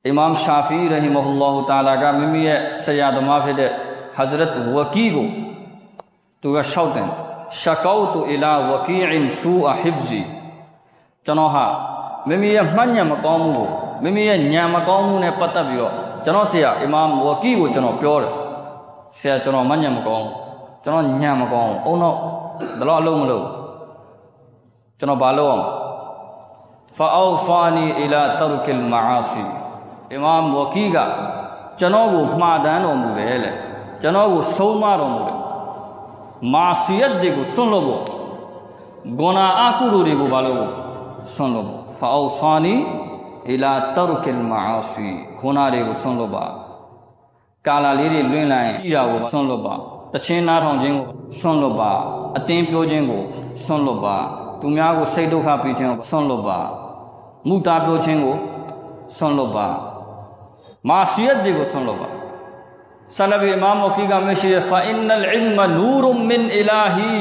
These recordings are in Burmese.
Imam Shafi'i rahimahullah ta'ala ka mimiye sayyad mafid Hazrat Waki ko tuga shautan shakautu ila waki'in su'a hifzi chanoha mimiye manya maqamu ko mimiye nya maqamu ne patat pi ro chano sia Imam Waki ko chano pyo de sia chano manya maqamu chano nya maqamu ono dalo a lou ma lou chano ba lou am fa awsani ila tarkil ma'asi Imam Waki ka chano ko ma dan lo mu de le chano ko soum ma lo mu de maasiyat de ko sun lo bo guna akulu de ko ba lo sun lo bo fa awsani ila tarkil ma'asi guna de ko sun lo ba kala le de lwin lai ji da ko sun lo ba tachin na thong chin ko sun lo ba atin pyo chin ko sun lo ba tu mya ko sai dukha pi chin ko sun lo ba mu ta pyo chin ko sun lo ba मासियत जी को सुन लो बा सलब इमाम वकी का मिशिर फ़इन्नल इल्म नूरुम मिन इलाही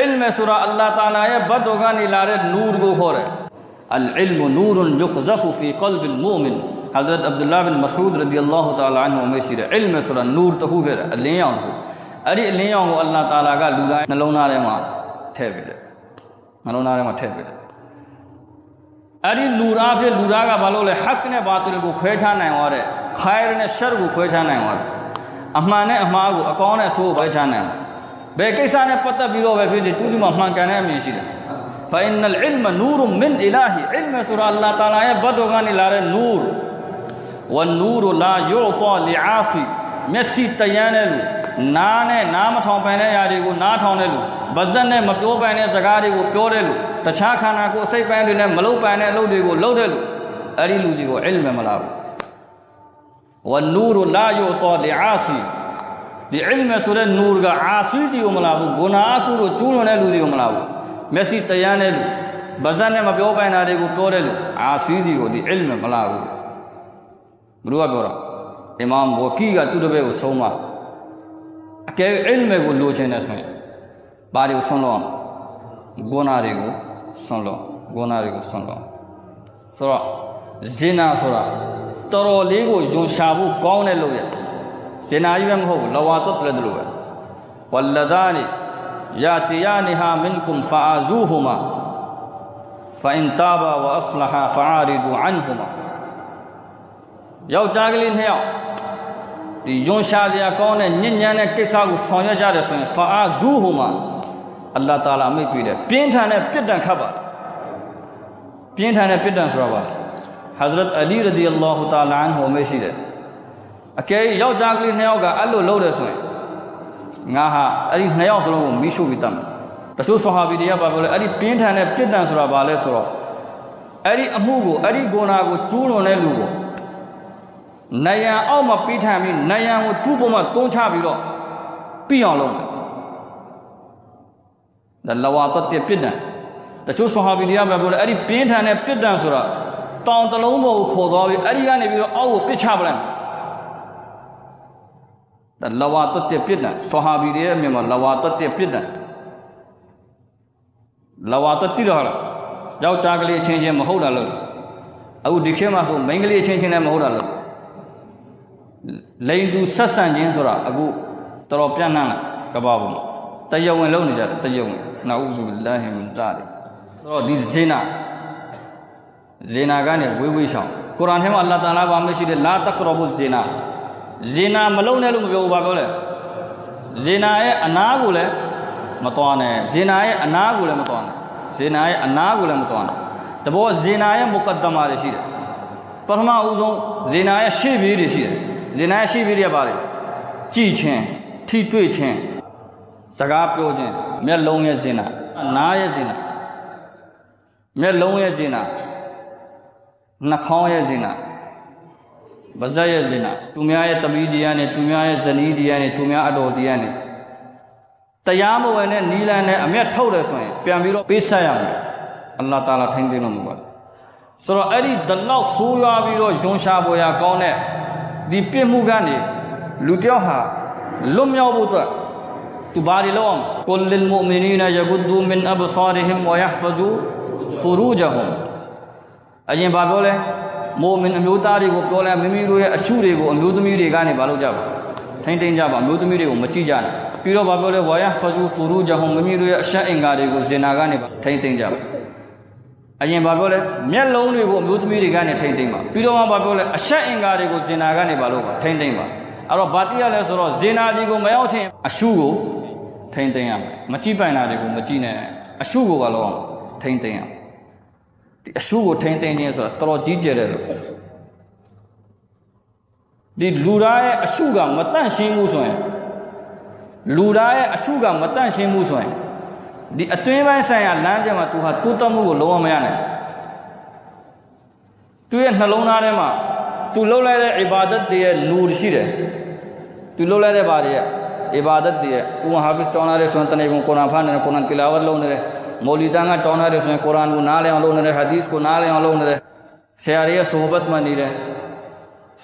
इल्म सुरा अल्लाह ताला ये बदोगा निलारे नूर को खोरे अल इल्म नूरुन युक़ज़फ़ु फ़ी क़ल्बिल मुमिन हज़रत अब्दुल्लाह बिन मसूद रज़ियल्लाहु ताला अन्हु मिशिर इल्म सुरा नूर तो हुए अलियां को अरे अलियां को अल्लाह ताला का लुला नलोना रे मा ठेबे नलोना रे मा ठेबे अरे लूरा फिर लूरा का बालों ले हक ने बातिल को ख्वेठा नहीं हो रहे खैर ने शर को ख्वेठा नहीं हो रहे अम्मा ने अम्मा को अकौन है सो ख्वेठा नहीं हो बेकिसा ने पता बिलो वे फिर तुझे अम्मा कहने में इसी रे फ़इन्नल इल्म नूरुम मिन इलाही इल्म सुरा अल्लाह ताला है बदोगा निलारे नूर व नूर ला युता लिआसी मेसी तयने लू नाने नाम ठाव पहने यारी को ना ठावने लू बज़न ने मप्यो पहने जगारी को प्योरे लू तछा खाना को सही पहने ने मलो पहने लो दे को लो दे लो अरी लूजी को इल्म मलाओ व नूर ला युता लिआसी दी इल्म सुरे नूर का आसी जी को मलाओ गुनाह को चूनो ने लूजी को मलाओ मेसी तयने लू बज़न ने मप्यो पहना रे को प्योरे लू आसी जी को दी इल्म मलाओ बुआ बोरा इमाम वकी का तुरबे को सोमा के इल्म को लोचे ने सुने बारी को सुन लो गोनारे को सुन लो गोनारे को सुन लो सुरा जिना सुरा तरो ले को जो शाबू कौन है लोग जिना ही में हो लवातो तले दलो है वल्लदानी यातियानिहा मिनकुम फ़ाज़ूहुमा फ़इन ताबा व अस्लहा फ़आरिदू अन्हुमा याव जागली नहीं आओ जो शादिया कौन है निन्या ने किसा को सोया जा रहे सोए फ़ाज़ूहुमा अल्लाह ताला में पीड़े पेंठाने पिटन खबर पेंठाने पिटन सुराबा हज़रत अली रज़ी अल्लाह ताला अन्हु में शीरे अके याव जागली नहीं होगा अल्लो लो रहे सोए गाहा अली नहीं आओ सुनो मिशु बितम रसूल सहाबी दिया बाबले अली पेंठाने पिटन सुराबा ले सुरा अली अमू को अली गोना को चूनो ने लूगो नया आओ म पीठा में नया वो चूबो में तोंछा भी लो पियाँ लो में लवातत पिटन रसूल सहाबी दिया बाबले अली पेंठाने पिटन सुरा ताऊ तलों में वो खोदा भी अली गाने भी आओ पिछा बलन लवातत पिटन सहाबी दिया में म लवातत पिटन लवातत रहा जाओ चागली छेंचे महौ डालो अब दिखे मासो मंगली छेंचे ने महौ डालो लेकिन तू सत्संग जिन सुरा अबू तरो प्याना कबाब तयवन लो नहीं जाता तयवन नाउज़ु बिल्लाहि मिन ज़ालिक तो दी ज़िना का ने वे शाम कुरान में अल्लाह ताला बामे सीधे ला तक़रबु ज़िना ज़िना मलो ने लो बेउ बागोले ज़िना है अनागुले मतवाने ज़िना है अनागुले मतवाने ज़िना है अनागुले मतवाने तो वो ज़िना है मुकद्दमा रशीद परमा उज़ो ज़िना है शिबी रशीद ज़िना है शिबी रे बारे ची छें ठी तुई छें सगा प्यो छें मैं लों ये ज़िना ना ये ज़िना मैं लों ये ज़िना न खाओ ये ज़िना बज़ा ये ज़िना तुम्हें आये तबीज़िया ने तुम्हें आये ज़नीदिया ने तुम्हें अडो दिया ने तयाम हुए ने नीला ने अम्या ठौरे सोए प्यामीरो पैसा याम अल्लाह ताला ठेंगे नो मुबार सरो अरी दल्ला सोया बीरो जोशा बोया कौन है दीपे मुगाने लुटियो हा लुम याव बुता तु बारी लोम कुल लिल मुमिनीना यगुद्दू मिन अबसारिहिम व यहफ़ज़ू फ़ुरूजहुम अजे बाबोले မိုမင်အမျိုးသားတွေကိုပြောလဲမိမိတို့ရဲ့အရှုတွေကိုအမျိုးသမီးတွေကနေဘာလုပ်ကြပါထိမ့်သိမ့်ကြပါအမျိုးသမီးတွေကိုမကြည့်ကြနဲ့ပြီးတော့ဘာပြောလဲဝါယဖဇူဖူရူဂျဟွန်မိမိတို့ရဲ့အရှက်အင်္ဂါတွေကိုဇင်နာကနေထိမ့်သိမ့်ကြပါအရင်ဘာပြောလဲမျက်လုံးတွေကိုအမျိုးသမီးတွေကနေထိမ့်သိမ့်ပါပြီးတော့မှဘာပြောလဲအရှက်အင်္ဂါတွေကိုဇင်နာကနေဘာလုပ်ပါထိမ့်သိမ့်ပါအဲ့တော့ဘာတိရလဲဆိုတော့ဇင်နာကြီးကိုမရောက်ချင်းအရှုကိုထိမ့်သိမ့်ရမယ်မကြည့်ပိုင်တာတွေကိုမကြည့်နဲ့အရှုကိုဘာလုပ်အောင်ထိမ့်သိမ့်ရဒီအရှုကိုထိမ့်သိမ့်ခြင်းဆိုတာတော်တော်ကြီးကျယ်တယ်လို့ဒီလူသားရဲ့အရှုကမတန့်ရှင်းဘူးဆိုရင်လူသားရဲ့အရှုကမတန့်ရှင်းဘူးဆိုရင်ဒီအတွင်းပိုင်းဆိုင်ရာလမ်းကျမှာသူဟာတိုးတက်မှုကိုလုံးဝမရနိုင်သူရဲ့နှလုံးသားထဲမှာသူလှုပ်လိုက်တဲ့အီဘာဒတ်တွေရဲ့နူရှိတယ်သူလှုပ်လိုက်တဲ့ဘာတွေရဲ့အီဘာဒတ်တွေရဲ့ဥဟာဖစ်တောင်းလာတဲ့ဆိုရင်တနေ့ကုရ်အာန်ဖတ်နေတယ်ကုရ်အာန်တီလာဝတ်လုပ်နေတယ်မော်လီတန်ကတောင်းလာတဲ့ဆိုရင်ကုရ်အာန်ကိုနားလည်အောင်လုပ်နေတယ်ဟာဒီစ်ကိုနားလည်အောင်လုပ်နေတယ်ဆရာရဲ့ဆိုဘတ်မှနေတယ်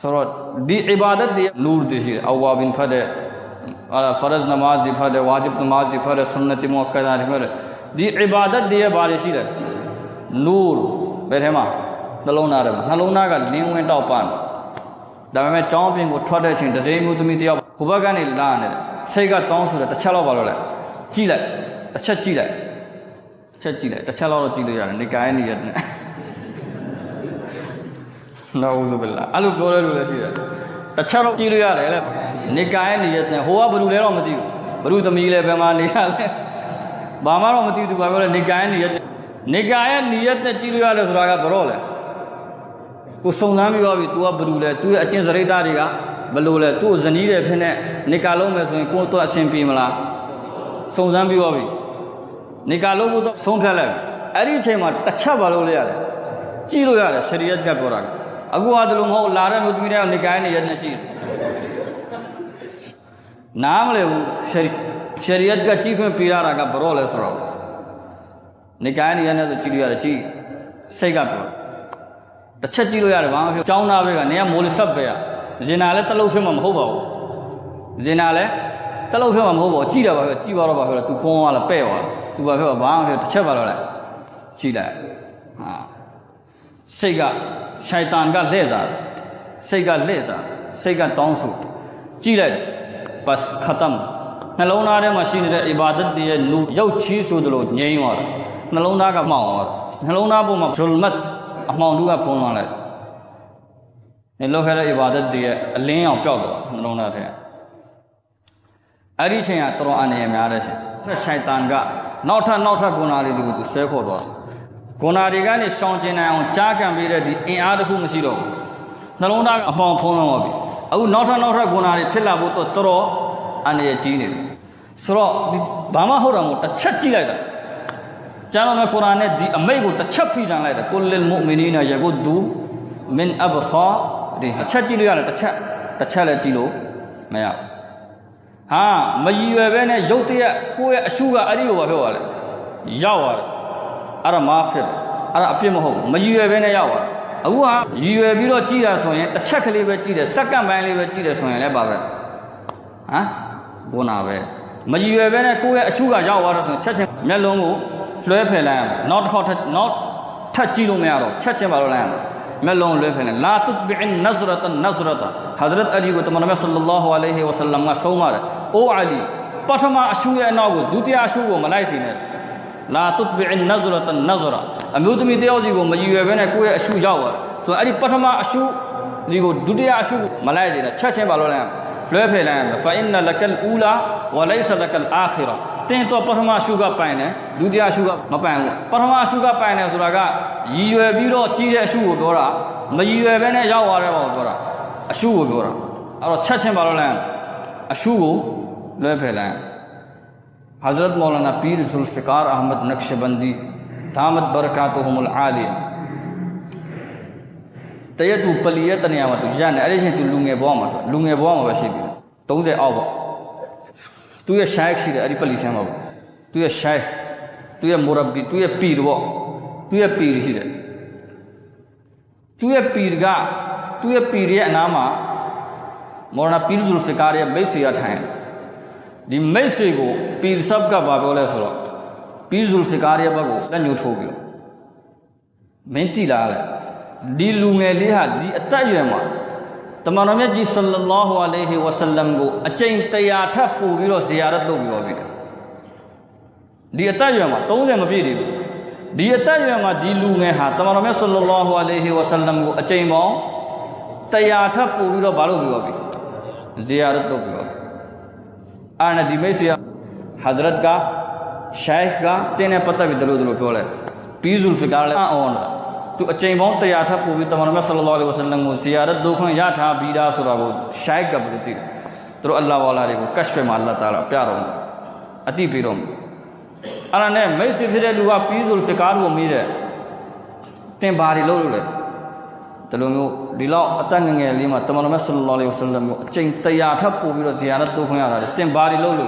ဆိုတော့ဒီအီဘာဒတ်တွေနူတွေရှိတယ်အဝါဘင်ဖတ်တဲ့फर्ज नमाज दी फर वाजिब नमाज दी फर सुन्नत मुअक्कदा दी फर दी इबादत दी बारिश ही नूर बैठे मा नलोना रे नलोना का लिंग में टॉप पान दावे में चौं पिन को ठोड़े छिन दजे मु तुमी तिया खुबा का ने ला ने सही का तौं सु तछा लो बालो ले जी ले अच्छा जी ले तछा लो जी लो यार निकाय नियत ने नाउज़ु बिल्लाह अलु बोले लो ले जी तछा लो जी लो यार ले निकाय नियत ने होआ बरू ले रो मती बरू तमी ले बेमा निका ले बामा रो मती तू बाबा ले निकाय नियत ने चीलो यार सुरा का बरो ले को सुनाम भी होबी तू बरू ले तू अचिन जरीदा री का बलो ले तू जनी रे फिने निकालो में सो को तो असिन पी मला सुनाम भी होबी निकालो को तो सों फे ले अरी छे मा तच्छा बालो ले यार चीलो यार शरीयत का कोरा अगु आदलो हो लारे मुदमी रे निकाय नियत ने ची नाम ले शरीयत का चीफ में पीरा रहा बरो ले सुराओ निकाय नहीं है तो चिड़िया यार ची सही का प्योर अच्छा चिड़ो यार वहाँ पे चाउ ना आवेगा नया मोल सब पे यार जिनाले तलो फिर मम हो बाओ जिनाले तलो फिर मम हो बाओ ची रहा बागे ची बारो बागे तू कौन वाला पे वाला तू बागे वहाँ पे अच्छा बारो ले ची ला हाँ सही का शैतान का सही का तौंसू ची ले बस ख़त्म नलोना रे मशीन रे इबादत दिए नू यौ छी सुदलो न्यई और नलोना का माओ और नलोना बो जुल्मत अमाउंट का फोन वाला ने लोग है इबादत दिए ले आओ प्यो दो नलोना रे अरी छे या तरो आने में आ रहे छे शैतान का नौठा गुनारी दिगु तू से खो दो गुनारी का ने सौं चिन आऊं चा का भी रे दी इन आद खु मसी रो नलोना अमाउंट फोन में भी अब नौठा गुनारी फिर लाबो तो तरो आने जी ने सुरो बामा हो रहा अच्छा ची लायदा चारों में कुरान ने दी अम्मे को अच्छा फी जान लायदा कुल्लिल मुमिनीना यगुद्दू मिन अबसारिहिम अच्छा ची लिया अच्छा ले ची लो मैं यार हाँ मजी वे ने जोते कोई अशुगा अरी हो वाले वाले याव वाले अरे माफिर अरे अपने में हो मजी वे ने याव वाले अब हाँ ये भी रो चीज़ सोए अच्छा खली वे चीज़ सक्का मैली वे चीज़ सोए ले बाबा हाँ बोना वे मजी वे ने कोई अशुगा जाओ वाला सोए छः मैं लोगों लोहे फैलाया नॉट चीज़ों में आ रहा छः बारो लाया मैं लोगों लोहे फैलाया ला तुत्बिइन नज़रता हज़रत अली को तुम्हारे सल्लल्लाहु अलैहि वसल्लम का सौमार ओ अली प्रथमा अशुगा नागो द्वितीय अशुगो मलाई सी ने ला तुत्बिइन नज़रा अम्यूद में जी को मजी वे ने कोई अशु जाओ सो अरी प्रथमा अशु जी को द्वितीय अशु मलाई सी ने छः बारो लाया लोहे फैलाया फ़इन्न लकल ऊला व लैस लकल आखिरा तें तो प्रथमा अशुगा पाएने द्वितीय अशुगा म पाएंगे प्रथमा अशुगा पाएने सुरागा ये बीरो चीज़ अशु को दोरा मजी वे ने जाओ वाले वो दोरा अशु को दोरा और छः बारो लाया अशु को लोहे फैलाया हज़रत मौलाना पीर जुल्फ़िकार अहमद नक्शबंदी दामत बरकातुहुमुल आलिया तय तू पलिए तनिया मत जाने अरे से तू लुंगे बो वैसे भी तो उसे आओ तू ये शायख सी अरे पली से मत तू ये शायख तू ये मुरब्बी तू ये पीर वो तू ये पीर सी तू ये पीर ये नामा मौलाना पीर जुल्फ़िकार ये मैसे अठाएं दी मैसे को पीर सब का बाबोले सुरो पीर जुल्फ़िकार ये बगो लन्यू ठोगियो मेंती लाल ဒီလူငယ်လေးဟာဒီအသက်အရွယ်မှာတမန်တော်မြတ်ကြီးဆလ္လာလာဟူအလိုင်ဟီဝါဆလမ်ကိုအကျင့်100ထပ်ပို့ပြီးတော့ဇီယာရတ်လုပ်ပြီးတော့ပြီဒီအသက်အရွယ်မှာ30မပြည့်သေးဘူးဒီအသက်အရွယ်မှာဒီလူငယ်ဟာတမန်တော်မြတ်ဆလ္လာလာဟူအလိုင်ဟီဝါဆလမ်ကိုအကျင့်ပေါင်း100ထပ်ပို့ပြီးတော့ဘာလုပ်ပြီးတော့ပြီဇီယာရတ်လုပ်ပြီးတော့အာနဒီမေဆီယာဟဇရတ်ကရှိုက်ခ်ကတင်းနဲ့ပတ်သက်ပြီးတို့ပြောလိုက်ပီဇူလ်ဖီကာလည်းအော်လာသူအကျင့်ပေါင်း100ထပ်ပို့ပြီးတမန်တော်မြတ်ဆလ္လာလာဟူအလိုင်ဝါဆလမ်ကိုဇီယာရတ်လုပ်ခွင့်ရထားပြီးသားဆိုတာကိုရှိုက်ကဘယ်လိုသိလဲသူတို့အလ္လာဟ်ဝါလာတွေကိုကရှ်ဖ်မှာအလ္လာဟ်တာလာပြတော့အတိပေးတော့အဲ့ဒါနဲ့မိတ်ဆွေဖြစ်တဲ့လူကပီဇူလ်ဖီကာကိုမေးတယ်တင်ဘာတွေလုပ်လို့လဲဒီလိုမျိုးဒီလောက်အသက်ငယ်ငယ်လေးမှာတမန်တော်မြတ်ဆလ္လာလာဟူအလိုင်ဝါဆလမ်ကိုအကျင့်100ထပ်ပို့ပြီးတော့ဇီယာရတ်လုပ်ခွင့်ရတာတင်ဘာတွေလုပ်လို့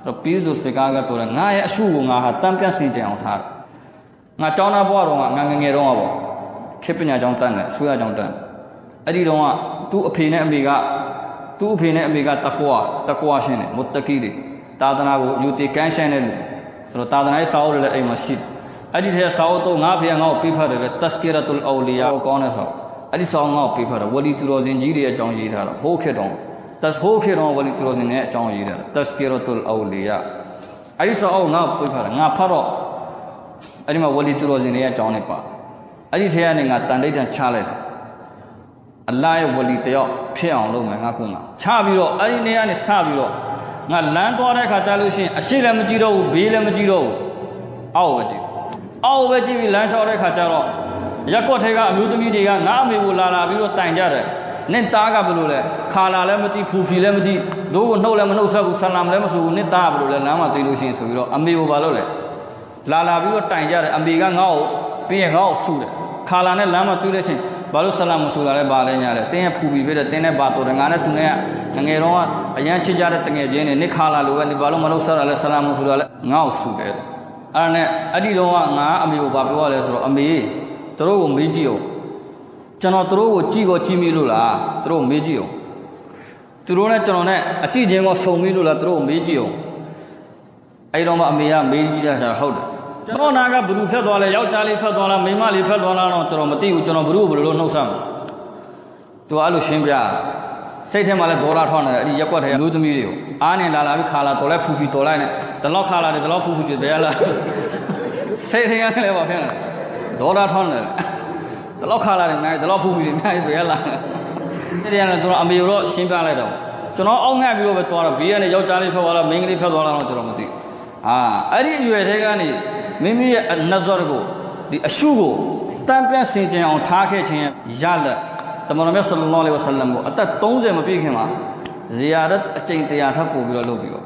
တော့ပီဇူလ်ဖီကာကပြောတယ်ငါရဲ့အရှုကိုငါဟာတမ်းပြတ်စင်ကြအောင်ထားတယ်ငါကျောင်းသားဘဝတော့ငါငငယ်တော့ပေါ့ခေပညာကျောင်းတန်းတယ်ဆွေရကျောင်းတန်းအဲ့ဒီတော့ကသူ့အဖေနဲ့အမေကတကွာရှင်းတယ်မုတ္တကီတွေသာသနာကိုယူတည်ကမ်းရှင်းတဲ့လူဆိုတော့သာသနာရေးစာအုပ်တွေလည်းအိမ်မှာရှိတယ်အဲ့ဒီထဲစာအုပ်တော့ငါဖေငါ့ကိုပေးဖတ်တယ်ပဲတစကီရတ်တူလ်အော်လီယာကိုကောင်းတဲ့စာအဲ့ဒီစာအုပ်ငါ့ကိုပေးဖတ်တယ်ဝလီသူတော်စင်ကြီးတွေရဲ့အကြောင်းရေးထားတာဟိုးခေတော့ဝလီသူတော်စင်တွေရဲ့အကြောင်းရေးထားတာတစကီရတ်တူလ်အော်လီယာအဲ့ဒီစာအုပ်ငါ့ကိုပေးဖတ်တယ်ငါဖတ်တော့အဲ့ဒီမှာဝလီသူတော်စင်တွေရဲ့အကြောင်းတွေပါအဲ့ဒီထဲကနေငါတန်တိတ်တန်ချလိုက်တယ်အလ္လာဟ်ရဲ့ဝလီတယောက်ဖြစ်အောင်လုပ်မယ်ငါကချပြီးတော့အဲ့ဒီနေရာကနေစပြီးတော့ငါလမ်းသွားတဲ့ခါကြားလို့ရှိရင်အရှိလည်းမကြည့်တော့ဘူးဘေးလည်းမကြည့်တော့ဘူးအောက်ပဲကြည့်ပြီးလမ်းလျှောက်တဲ့ခါကျတော့ရက်ကွက်ထဲကအမျိုးသမီးတွေကငါအမေကိုလာပြီးတော့တိုင်ကြတယ်နင့်သားကဘယ်လိုလဲခါလာလည်းမသိဖူဖီလည်းမသိဒိုးကိုနှုတ်လည်းမနှုတ်ဆက်ဘူးဆလာမ်လည်းမဆိုဘူးနင့်သားကဘယ်လိုလဲလမ်းမှာသိလို့ရှိရင်ဆိုပြီးတော့အမေကိုဘာလုပ်လဲလာပြီးတော့တိုင်ကြတယ်အမေကငါ့ကိုပြီးရင်ငါ့ကိုဆူတယ်ခါလာနဲ့လမ်းမှာတွေ့တဲ့ချင်းဘာလို့ဆလာမ်မဆူလာလဲဘာလဲညာလဲတင်းရဲ့ဖူဖီဖြစ်တယ်တင်းနဲ့ဘာတော်တယ်ငါနဲ့သူနဲ့ကငယ်တော့ကအရန်ချစ်ကြတဲ့တငယ်ချင်းတွေနင့်ခါလာလို့ပဲနင်ဘာလို့မလုပ်ဆက်တာလဲဆလာမ်မဆူလာလဲငါ့ကိုဆူတယ်အဲ့ဒါနဲ့အဲ့ဒီတော့ကငါအမေကိုဘာပြောရလဲဆိုတော့အမေတို့ကိုမေးကြည့်အောင်ကျွန်တော်တို့ကိုကြည့်မိလို့လားတို့မေးကြည့်အောင်သူတို့နဲ့ကျွန်တော်နဲ့အကြည့်ချင်းကိုစုံမိလို့လားတို့မေးကြည့်အောင်အဲ့တော့မှအမေကမေးကြည့်တာဟုတ်တယ်ကျွန်တော်နာကဘ누구ဖက်သွားလဲယောက်ျားလေးဖက်သွားလားမိန်းမလေးဖက်သွားလားတော့ကျွန်တော်မသိဘူးကျွန်တော်ဘ누구ဘယ်လိုနှုတ်ဆက်မလဲသူအဲ့လိုရှင်းပြစိတ်ထဲမှာလည်းဒေါ်လာထောင်းနေတယ်အဲ့ဒီရက်ွက်ထဲလူသမီးတွေကိုအားနေလာပြီးခါလာတော်လဲဖူဖီတော်လိုက်နဲ့ဒီလောက်ခါလာတယ်ဒီလောက်ဖူဖီဘယ်ရလားစိတ်ထဲကလည်းပါဖြစ်နေဒေါ်လာထောင်းနေတယ်ဒီလောက်ခါလာတယ်နိုင်ဒီလောက်ဖူဖီတွေနိုင်ဘယ်ရလားအဲ့ဒီကလည်းကျွန်တော်အမေတို့ရှင်းပြလိုက်တော့ကျွန်တော်အောက်ငှက်ပြီးတော့ပဲသွားတော့ဘေးကနေယောက်ျားလေးဖက်သွားလားမိန်းကလေးဖက်သွားလားတော့ကျွန်တော်မသိအဲ့ဒီအရွယ်ထဲကနေမိမိရဲ့နဇရကိုဒီအရှုကိုတန်ပြန်စင်ကြင်အောင်ထားခဲ့ခြင်းရလက်တမန်တော်မြတ်ဆလ္လာလာဟူအလိုင်ဝါဆလမ်ကိုအသက်30မပြည့်ခင်မှာဇီယာရတ်အကျင့်100ထပ်ပို့ပြီးတော့လုပ်ပြီးတော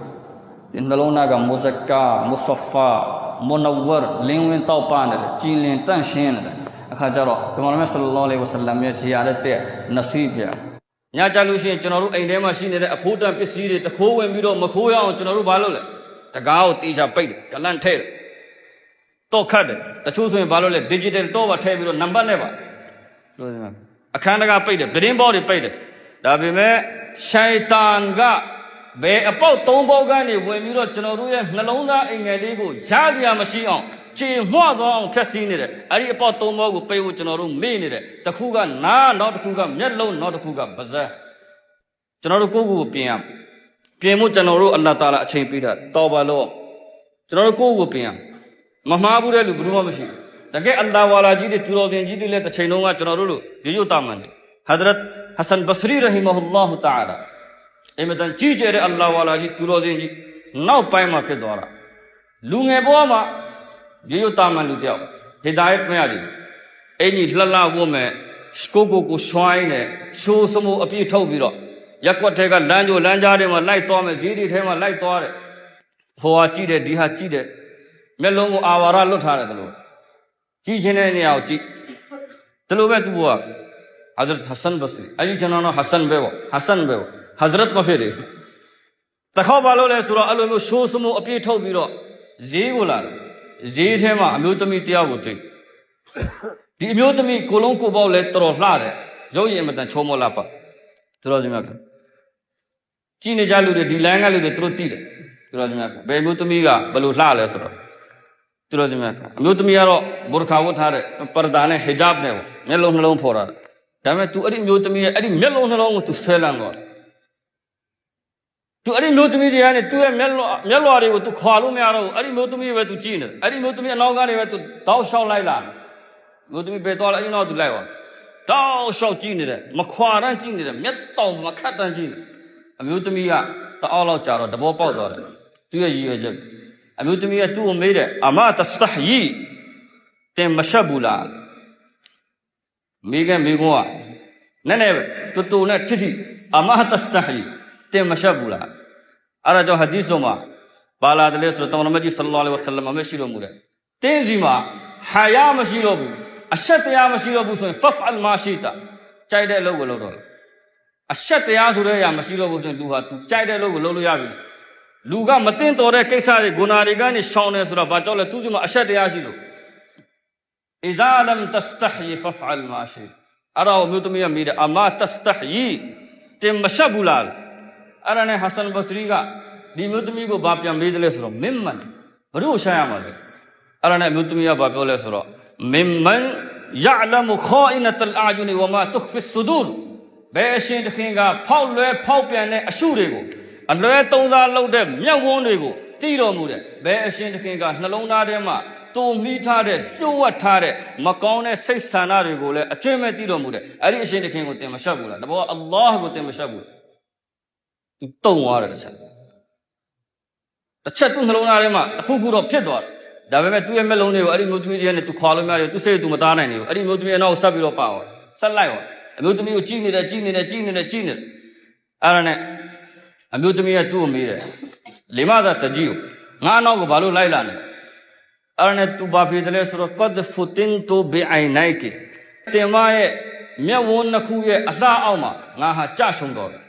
့ဒီနှလုံးသားကမုဇက္ကာမုဆဖာမုနဝရလင်းဝင်တောက်ပနေတယ်ကြည်လင်တန့်ရှင်းနေတယ်အခါကျတော့တမန်တော်မြတ်ဆလ္လာလာဟူဝါဆလမ်ရဲ့ဇီယာရတ်တဲ့နစီးပြညကြလို့ရှိရင်ကျွန်တော်တို့အိမ်ထဲမှာရှိနေတဲ့အဖိုးတန်ပစ္စည်းတွေတခိုးဝင်ပြီးတော့မခိုးရအောင်ကျွန်တော်တို့ဘာလုပ်လဲတကားကိုတေချာပိတ်တယ်ကလန့်ထဲတယ်တော့ခတ်တယ်တချို့ဆိုရင်ဘာလို့လဲ digital တော့ပါထည့်ပြီးတော့နံပါတ်နဲ့ပါလို့ဒီမှာအခန်းတကာပိတ်တယ်သတင်းပေါက်တွေပိတ်တယ်ဒါပေမဲ့ရှိုင်တန်ကဘယ်အပေါက်3ပေါက်ကနေဝင်ပြီးတော့ကျွန်တော်တို့ရဲ့နှလုံးသားအိမ်ငယ်လေးကိုကြားစရာမရှိအောင်ခြေမွှသွားအောင်ဖျက်ဆီးနေတယ်အဲ့ဒီအပေါက်3ပေါက်ကိုပိတ်ဖို့ကျွန်တော်တို့မေ့နေတယ်တစ်ခုကနားနောက်တစ်ခုကမျက်လုံးနောက်တစ်ခုကပါးစပ်ကျွန်တော်တို့ကိုယ့်ကိုယ်ပြင်ရပြင်မှုကျွန်တော်တို့အလ္လာဟ်တာလာအချိန်ပေးတာတော်ပါလို့ကျွန်တော်တို့ကိုယ့်ကိုယ်ပြင်ရမမှားဘူးတဲ့လူဘယ်သူမှမရှိဘူးတကယ်အလ္လာဟ်ဝါလာကြီးတွေသူတော်ပြင်ကြီးတွေလည်းတစ်ချိန်လုံးကကျွန်တော်တို့လိုရိုးတာမှန်တယ်ဟဇရတ်ဟဆန်ဘဆရီရဟီမဟူလာဟ်တာအာလာအင်မတန်ကြီးကျယ်တဲ့အလ္လာဟ်ဝါလာကြီးသူတော်စင်ကြီးနောက်ပိုင်းမှာဖြစ်သွားတာလူငယ်ဘဝမှာရိုးတာမှန်လူတယောက်ဟီဒါယတ်မရဘူးအင်ကြီးလှလှဝတ်မဲ့ကိုရွှိုင်းနဲ့ရှိုးစမိုးအပြည့်ထုတ်ပြီးတော့ရက်ကွက်ထဲကလမ်းကြိုလမ်းကြားတွေမှာလိုက်သွားမယ်ဈေးတွေထဲမှာလိုက်သွားတယ်ဟိုဟာကြည့်တယ်ဒီဟာကြည့်တယ်မျက်လုံးကိုအာဝါဒလွတ်ထားတယ်တို့ကြည့်ချင်းတဲ့နေရာကိုကြည့်ဒီလိုပဲသူကဟဇရတ်ဟဆန်ဘဆရီအဲ့ဒီကျွန်တော်ဟဆန်ပဲဟဇရတ်မဖြစ်တယ်တခေါက်ပါလို့လဲဆိုတော့အဲ့လိုမျိုးရှိုးစမိုးအပြည့်ထုတ်ပြီးတော့ဈေးကိုလာတယ်ဈေးထဲမှာအမျိုးသမီးတယောက်ကိုတွေ့ဒီအမျိုးသမီးကိုလုံးကိုပေါက်လဲတော်တော်လှတယ်ရုပ်ရည်အမတန်ချုံမောလာပါသူတော်စင်များကြည့်နေကြလူတွေဒီလမ်းကလူတွေသူတို့သိတယ်သူတော်စင်များဘယ်မျိုးသမီးကဘယ်လိုလှလဲဆိုတော့ သူတို့ဒီမှာအမျိုးသမီးကတော့ဘူရခါဝတ်ထားတဲ့ပရဒါနဲ့ဟီဂျပ်နဲ့မျက်လုံးနှလုံးဖော်တာဒါပေမဲ့ तू အဲ့ဒီမျိုးသမီးရဲ့အဲ့ဒီမျက်လုံးနှလုံးကို तू ဆွဲလန်းတော့ तू အဲ့ဒီမျိုးသမီးတွေကနေ तू ရဲ့မျက်လွှာတွေကို तू ခွာလို့မရတော့ဘူးအဲ့ဒီမျိုးသမီးပဲ तू ကြည့်နေတယ်အဲ့ဒီမျိုးသမီးအနောက်ကနေပဲ तू တောက်လျှောက်လိုက်လာမျိုးသမီးပဲသွားလိုက်အဲ့ဒီနောက် तू လိုက်သွားတောက်လျှောက်ကြည့်နေတယ်မခွာတန်းကြည့်နေတယ်မျက်တောင်မခတ်တန်းကြည့်နေအမျိုးသမီးကတအောက်လောက်ကြာတော့တဘောပေါက်သွားတယ် သူရဲ့ရည်ရွယ်ချက်အမျိုးသမီးကသူ့ကိုမေးတယ်အမတစတဟီတင်မရှက်ဘူးလားမိကွန်းကနည်းနည်းပဲတူနဲ့ထိထိအမတစတဟီတင်မရှက်ဘူးလားအဲ့ဒါကြောင့်ဟာဒီစ်တော်မှာဘာလာတယ်လဲဆိုတော့တမန်တော်မြတ်ကြီးဆလ္လာလဟ်အလိုင်းဝါဆလမ်မရှိတော်မူတယ်တင်းစီမှာဟာယာမရှိတော့ဘူးအရှက်တရားမရှိတော့ဘူးဆိုရင်ဖဖ်အလ်မာရှိတာကြိုက်တဲ့အလုပ်ကိုလုပ်တော့အရှက်တရားဆိုတဲ့အရာမရှိတော့ဘူးဆိုရင်သူဟာသူကြိုက်တဲ့အလုပ်ကိုလုပ်လို့ရပြီလူကမတင်တော်တဲ့ကိစ္စတွေဂုဏတွေကနေရှောင်တယ်ဆိုတာဘာကြောင့်လဲသူကမှအရှက်တရားရှိလို့အဇာလမ်တစတဟီဖဖ်အလ်မာရှိအဲ့ဒါကိုမြို့သမီးကမိတယ်အမတစတဟီတင်မရှက်ဘူးလားအဲ့ဒါနဲ့ဟဆန်ဘဆရီကဒီမြို့သမီးကိုဘာပြန်မေးတယ်လဲဆိုတော့မင်မန်ဘယ်လိုရှာရမှာလဲအဲ့ဒါနဲ့မြို့သမီးကဘာပြောလဲဆိုတော့မင်မန်ယအလမခါအင်နတ်အလ်အာယုန်ဝမာတုခ်ဖီဆူဒူရ်ဘယ်အရှင်တခင်ကဖောက်လွဲဖောက်ပြန်တဲ့အရှုတွေကိုအလွဲသုံးစားလုပ်တဲ့မျက်ဝန်းတွေကိုတီးတော်မူတယ်ဘယ်အရှင်တခင်ကနှလုံးသားထဲမှာတူမိထားတဲ့ပြုတ်ဝတ်ထားတဲ့မကောင်းတဲ့စိတ်ဆန္ဒတွေကိုလည်းအကျွင့်မဲ့တီးတော်မူတယ်အဲ့ဒီအရှင်တခင်ကိုတင်မရှက်ဘူးလားတဘောအလ္လာဟ်ကိုတင်မရှက်ဘူးသူတုံသွားတယ်တစ်ချက်သူ့နှလုံးသားထဲမှာတစ်ခုတော့ဖြစ်သွားတယ်ဒါပေမဲ့သူ့ရဲ့မျက်လုံးတွေကိုအဲ့ဒီမျိုးသမီးတွေနဲ့သူခွာလို့မရတယ်သူစိတ်သူမသားနိုင်ဘူးအဲ့ဒီမျိုးသမီးရဲ့နောက်ဆက်ပြီးတော့ပါသွားဆက်လိုက်သွားအမျိုးသမီးကိုကြည့်နေတယ်အဲ့ဒါနဲ့အမျိုးသမီးကသူ့ကိုမေးတယ်လေမသာတကြီးကိုငါအနောက်ကဘာလို့လိုက်လာနေအဲ့ဒါနဲ့သူဘာဖြစ်တယ်လဲဆိုတော့ကဒ်ဖူတင်တူဘီအိုင်နိုင်ကေတင်မရဲ့မျက်ဝန်းနှစ်ခုရဲ့အလှအောက်မှာငါဟာကြရှုံတော့တယ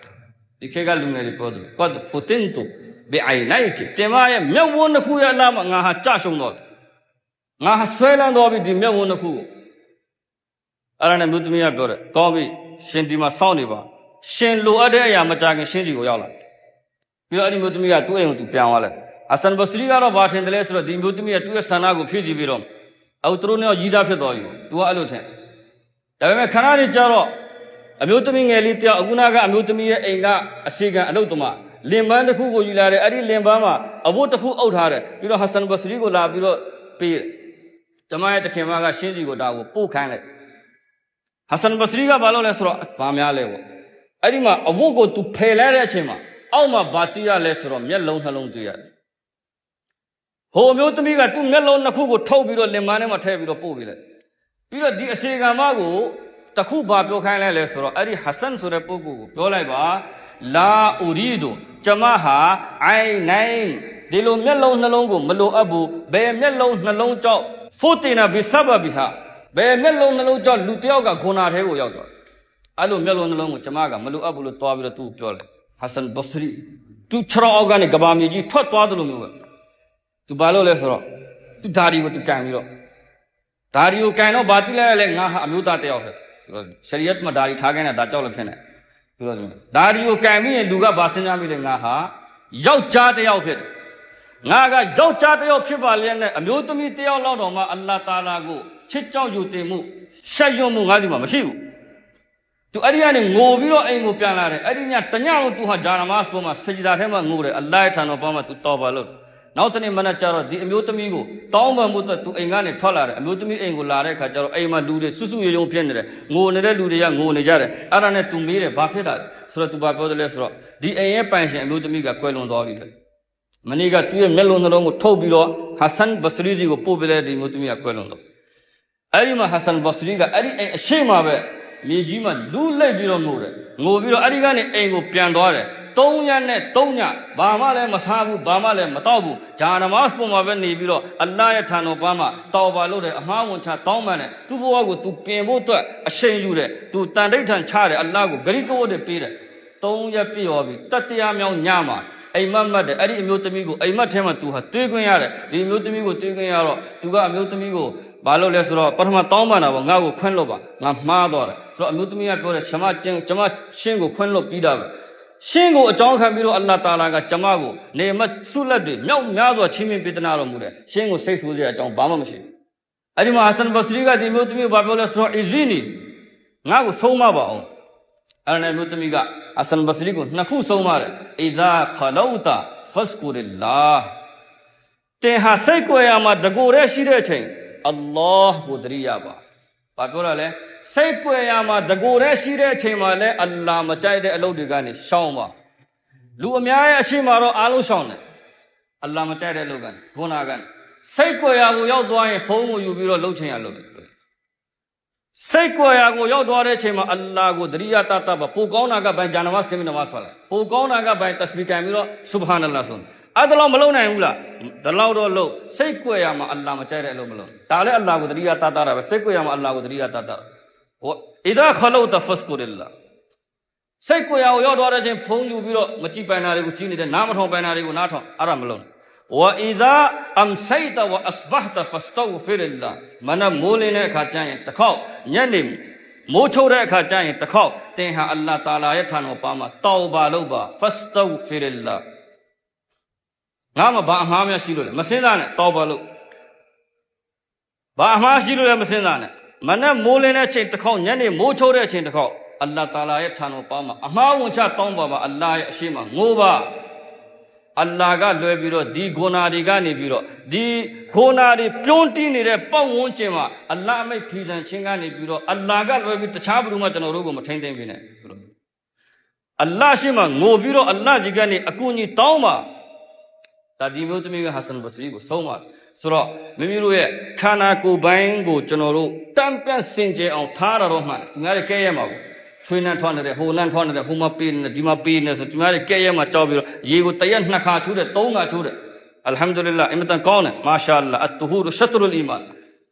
်ဒီခေတ်ကလူငယ်တွေပြောတယ်ကဒ်ဖူတင်တူဘီအိုင်နိုင်ကေတင်မရဲ့မျက်ဝန်းနှစ်ခုရဲ့အလှမှာငါဟာကြရှုံတော့တယ်ငါဟာဆွဲလန်းတော့ပြီဒီမျက်ဝန်းနှစ်ခုကိုအဲ့ဒါနဲ့မြို့သမီးကပြောတယ်ကောင်းပြီရှင်ဒီမှာစောင့်နေပါရှင်လိုအပ်တဲ့အရာမကြခင်ရှင်းစီကိုရောက်လာပြီးတော့အဲ့ဒီမျိုးသမီးကသူ့အိမ်ကိုသူပြန်သွားလိုက်အဆန်ဘဆရီကတော့ဘာထင်တယ်လဲဆိုတော့ဒီမျိုးသမီးကသူ့ရဲ့ဆန္ဒကိုဖြည့်ဆည်းပြီးတော့သူတို့နဲ့ကြီးသားဖြစ်သွားပြီသူကအဲ့လိုထင်ဒါပေမဲ့ခဏနေကြတော့အမျိုးသမီးငယ်လေးတယောက်အခုနာကအမျိုးသမီးရဲ့အိမ်ကအစီကံအလုပ်သမားလင်ပန်းတစ်ခုကိုယူလာတယ်အဲ့ဒီလင်ပန်းမှာအဝတ်တစ်ခုအုပ်ထားတယ်ပြီးတော့ဟဆန်ဘဆရီကိုလာပြီးတော့ပေးတယ်ကျမရဲ့တခင်မကရှင်းစီကိုဒါကိုပို့ခိုင်းလိုက်ဟဆန်ဘဆရီကဘာလုပ်လဲဆိုတော့ဘာများလဲပေါ့အဲ့ဒီမှာအဝတ်ကိုသူဖယ်လိုက်တဲ့အချိန်မှာအောက်မှာဘာတီးရလဲဆိုတော့မျက်လုံးနှလုံးတွေ့ရတယ်ဟိုမျိုးသမီးကသူ့မျက်လုံးနှစ်ခုကိုထုတ်ပြီးတော့လင်မန်းထဲမှာထည့်ပြီးတော့ပို့ပေးလိုက်ပြီးတော့ဒီအစီကံမကိုတခုဘာပြောခိုင်းလိုက်လဲဆိုတော့အဲ့ဒီဟဆန်ဆိုတဲ့ပုဂ္ဂိုလ်ကိုပြောလိုက်ပါလာအူရီဒူကျမဟာအိုင်နိုင်ဒီလိုမျက်လုံးနှလုံးကိုမလိုအပ်ဘူးဘယ်မျက်လုံးနှလုံးကြောင့်ဖိုတင်နာဘီဆဘဘီဟာဘယ်မျက်လုံးနှလုံးကြောင့်လူတယောက်ကဂုဏထဲကိုရောက်သွားအဲ့လိုမျက်လုံးနှလုံးကိုကျမကမလိုအပ်ဘူးလို့တွားပြီးတော့သူ့ကိုပြောလိုက်ဟဆန်ဘဆရီသူခြေထောက်အောက်ကနေကဘာမြေကြီးထွက်သွားတယ်လို့မျိုးပဲသူဘာလို့လဲဆိုတော့သူဓာရီကိုသူကန်ပြီးတော့ဓာရီကိုကန်တော့ဘာတိလိုက်ရလဲငါဟာအမျိုးသားတယောက်ပဲရှရီယတ်မှာဓာရီထားခိုင်းတာဒါကြောက်လို့ဖြစ်နေသူတို့ဓာရီကိုကန်ပြီးရင်လူကဘာစဉ်းစားမိလဲငါဟာယောက်ျားတယောက်ဖြစ်တယ်ငါကယောက်ျားတယောက်ဖြစ်ပါလျက်နဲ့အမျိုးသမီးတယောက်လောက်တော့မှအလ္လာဟ်တာလာကိုချစ်ကြောက်ယူတင်မှုရှက်ရွံ့မှုငါဒီမှာမရှိဘူးသူအဲ့ဒီကနေငိုပြီးတော့အိမ်ကိုပြန်လာတယ်အဲ့ဒီညတညလုံးသူဟာဂျာနမတ်စ်ပေါ်မှာစဂျဒါထဲမှာငိုတယ်အလ္လာဟ်ရဲ့ထံတော်ပေါ်မှာသူတောဘာလို့နောက်တနေ့မနက်ကျတော့ဒီအမျိုးသမီးကိုတောင်းပန်မှုအတွက်သူအိမ်ကနေထွက်လာတယ်အမျိုးသမီးအိမ်ကိုလာတဲ့အခါကျတော့အိမ်မှာလူတွေစွတ်စွရုံဖြစ်နေတယ်ငိုနေတဲ့လူတွေကငိုနေကြတယ်အဲ့ဒါနဲ့သူမေးတယ်ဘာဖြစ်တာလဲဆိုတော့သူဘာပြောတယ်လဲဆိုတော့ဒီအိမ်ရဲ့ပိုင်ရှင်အမျိုးသမီးကကွယ်လွန်သွားပြီတဲ့မနေ့ကသူ့ရဲ့မျက်လုံးနှလုံးကိုထုတ်ပြီးတော့ဟဆန်ဘဆရီကြီးကိုပို့ပေးတဲ့ဒီအမျိုးသမီးကကွယ်လွန်သွားအဲ့ဒီမှာဟဆန်ဘဆရီကအဲ့ဒီအိမ်အရှိမပဲမြေကြီးမှာလူလိုက်ပြီးတော့ငိုတယ်ငိုပြီးတော့အဲ့ဒီကနေအိမ်ကိုပြန်သွားတယ်3ရက်နဲ့3ညဘာမှလည်းမစားဘူးဘာမှလည်းမတောက်ဘူးဂျာနမတ်စ်ပုံမှာပဲနေပြီးတော့အလ္လာဟ်ရဲ့ထံတော်ပန်းမှာတောဘာလို့တယ်အမှားဝန်ချတောင်းပန်တယ်သူ့ဘဝကိုသူပြင်ဖို့အတွက်အရှိန်ယူတယ်သူတန်တိတ်ထန်ချတယ်အလ္လာဟ်ကိုဂရိကဝတ်တွေပေးတယ်3ရက်ပြည့်ရောပြီတတရားမြောက်ညမှာအိမ်မက်တယ်အဲ့ဒီအမျိုးသမီးကိုအိမ်မက်ထဲမှာသူဟာတွေးခွင့်ရတယ်ဒီအမျိုးသမီးကိုတွေးခွင့်ရတော့သူကအမျိုးသမီးကိုဘာလို့လဲဆိုတော့ပထမတောင်းပန်တာပေါ့ငါ့ကိုခွင့်လွတ်ပါငါမှားသွားတယ်ဆိုတော့အမျိုးသမီးကပြောတယ်ကျွန်မရှင်းကိုခွင့်လွတ်ပြီးတာပဲ ရှင်ကိုအကြောင်းခံပြီးတော့အလ္လာဟ်တာအာလာကကျွန်မကိုနေမတ်ဆုလက်တွေမြောက်များစွာချင်းမြင်ပေးသနာတော်မူတယ်ရှင်ကိုစိတ်ဆိုးစရာအကြောင်းဘာမှမရှိဘူးအဲ့ဒီမှာဟဆန်ဘစရီကဒီမျိုးသမီးကိုဘာပြောလဲဆိုတော့အီဇီနီငါ့ကိုဆုံးမပါအောင်အဲ့ဒါနဲ့မျိုးသမီးကဟဆန်ဘစရီကိုနှစ်ခုဆုံးမတယ်အီဇာခလောတာဖတ်စကူရလာတင်ဟာစိတ်ကြွယ်ရမှာတကိုယ်တည်းရှိတဲ့အချိန်အလ္လာဟ်ကိုတရိယာပါဘာပြောတာလဲစိတ်ကြွယ်ရမှာတကိုယ်တည်းရှိတဲ့အချိန်မှာလဲအလ္လာဟ်မကြိုက်တဲ့အလုပ်တွေကနေရှောင်ပါလူအများရဲ့အရှိမတော့အားလုံးရှောင်တယ်အလ္လာဟ်မကြိုက်တဲ့အလုပ်ကနေခုနကစိတ်ကြွယ်ရကိုရောက်သွားရင်ဖုန်းကိုယူပြီးတော့လှုပ်ချင်ရလုပ်တယ်စိတ်ကြွယ်ရကိုရောက်သွားတဲ့အချိန်မှာအလ္လာဟ်ကိုတရိယာတတ်ပါပိုကောင်းတာကဘန်ဂျာနမတ်စကမီနမတ်ဖလာပိုကောင်းတာကဘန်တစဘီကန်ပြီးတော့ဆူဘဟာနလ္လာဟ်ဆိုအဲ့ဒါတော့မလုံနိုင်ဘူးလားဒါလောက်တော့လို့စိတ်ကြွယ်ရမှာအလ္လာဟ်မကြိုက်တဲ့အလုပ်မလုပ်ဒါလည်းအလ္လာဟ်ကိုတရိယာတတ်တာပဲစိတ်ကြွယ်ရမှာအလ္လာဟ်ကိုတရိယာတတ်တာဟောအီဒါခလောတဖတ်စကူရလာစိတ်ကြွယ်ရကိုရောက်သွားတဲ့အချိန်ဖုန်းယူပြီးတော့မကြည့်ပိုင်တာတွေကိုကြည့်နေတဲ့နားမထောင်ပိုင်တာတွေကိုနားထောင်အဲ့ဒါမလုပ်ဝအီဒါအမ်ဆိုင်တဝအစဘဟတဖစတောဖီရလာမနမိုးလင်းတဲ့အခါကျရင်တစ်ခေါက်ညနေမိုးချုပ်တဲ့အခါကျရင်တစ်ခေါက်တင်ဟာအလ္လာဟ်တာအာလာရဲ့ထံတော်ပါမှာတောဘာလုပ်ပါဖစတောဖီရလာငါမှဘာအမှားများရှိလို့လဲမစင်းစားနဲ့တောဘာလို့ဘာအမှားရှိလို့လဲမစင်းစားနဲ့မနက်မိုးလင်းတဲ့အချိန်တစ်ခေါက်ညနေမိုးချုပ်တဲ့အချိန်တစ်ခေါက်အလ္လာဟ်တာအာလာရဲ့ထံတော်ပါမှာအမှားဝင်ချတောင်းပါပါအလ္လာဟ်ရဲ့အရှိမငိုပါအလ္လာဟ်ကလွယ်ပြီးတော့ဒီဂုဏတွေကနေပြီးတော့ဒီဂုဏတွေပြုံးတီးနေတဲ့ပတ်ဝန်းကျင်မှာအလ္လာဟ်အမိတ်ဖီဆန်ခြင်းကနေပြီးတော့အလ္လာဟ်ကလွယ်ပြီးတခြားဘယ်သူမှကျွန်တော်တို့ကိုမထိမ့်သိမ့်ပြနဲ့အလ္လာဟ်ရှိမှငိုပြီးတော့အလ္လာဟ်ကြီးကနေအကူအညီတောင်းပါဒါဒီမျိုးသမီးကဟဆန်ဘစရီကိုဆုံးပါဆိုတော့မိမိတို့ရဲ့ခန္ဓာကိုယ်ပိုင်းကိုကျွန်တော်တို့တန့်ပြန့်စင်ကြယ်အောင်ထားတာတော့မှသူများတွေကဲရမှာကိုချွေးနှမ်းထွန်းနေတဲ့ဟိုနှမ်းထွန်းနေတဲ့ဟိုမှာပေးနေဒီမှာပေးနေဆိုသူများတွေကဲရမှာကြောက်ပြီးတော့ရေကိုတရက်နှစ်ခါချိုးတယ်သုံးခါချိုးတယ်အလ်ဟမ်ဒူလ illah အင်မတန်ကောင်းတယ်မာရှာအလ္လာအတ်တူဟူရရှတ်ရုလ်အီမန်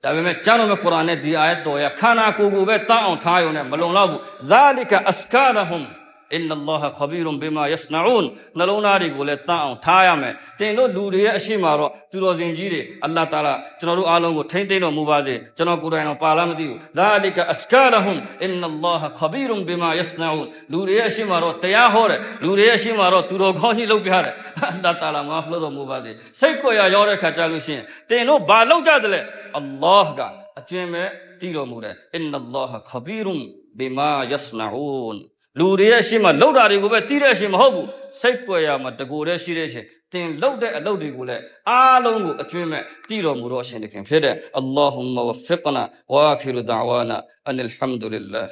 ဒါပေမဲ့ကျွန်တော်တို့ကုရ်အာန်နဲ့ဒီအာယတ်တော်ရခန္ဓာကိုယ်ကိုပဲတောင်းအောင်ထားရုံနဲ့မလုံလောက်ဘူးဇာလီကာအစကာရဟွမ်အင်နလ္လာဟ်ခဘီရုံဘီမာယစနာအူန်နှလုံးသားတွေကိုလည်းတန်းအောင်ထားရမယ်တင်တို့လူတွေရဲ့အရှိမတော့သူတော်စင်ကြီးတွေအလ္လာဟ်တာလာကျွန်တော်တို့အားလုံးကိုထိမ့်သိမ့်တော်မူပါစေကျွန်တော်ကိုယ်တိုင်တော့ပါလားမသိဘူးဇာလီကာအစကာရဟွမ်အင်နလ္လာဟ်ခဘီရုံဘီမာယစနာအူန်လူတွေရဲ့အရှိမတော့တရားဟောတယ်လူတွေရဲ့အရှိမတော့သူတော်ကောင်းကြီးလုပ်ပြတယ်အလ္လာဟ်တာလာမာဖလို့တော်မူပါစေစိတ်ကိုယ်ရရောက်တဲ့ခါကြလို့ရှိရင်တင်တို့ဘာလုပ်ကြတယ်လဲအလ္လာဟ်ကအကျဉ်းမဲ့တည်တော်မူတယ်အင်နလ္လာဟ်ခဘီရုံဘီမာယစနာအူန်လူတွေရဲ့ရှေ့မှာလှုပ်တာတွေကိုပဲတီးတဲ့အချိန်မဟုတ်ဘူးစိတ်ကြွယ်ရမှာတကိုယ်တည်းရှိတဲ့အချိန်တင်လှုပ်တဲ့အလုပ်တွေကိုလည်းအားလုံးကိုအကျွမ်းမဲ့တီးတော်မူတော့အရှင်တခင်ဖြစ်တဲ့အလ္လာဟူမ္မာဝဖ်ဖစ်ကနာဝါခီရူဒါဝါနာအန်အလ်ဟမ်ဒူလ illah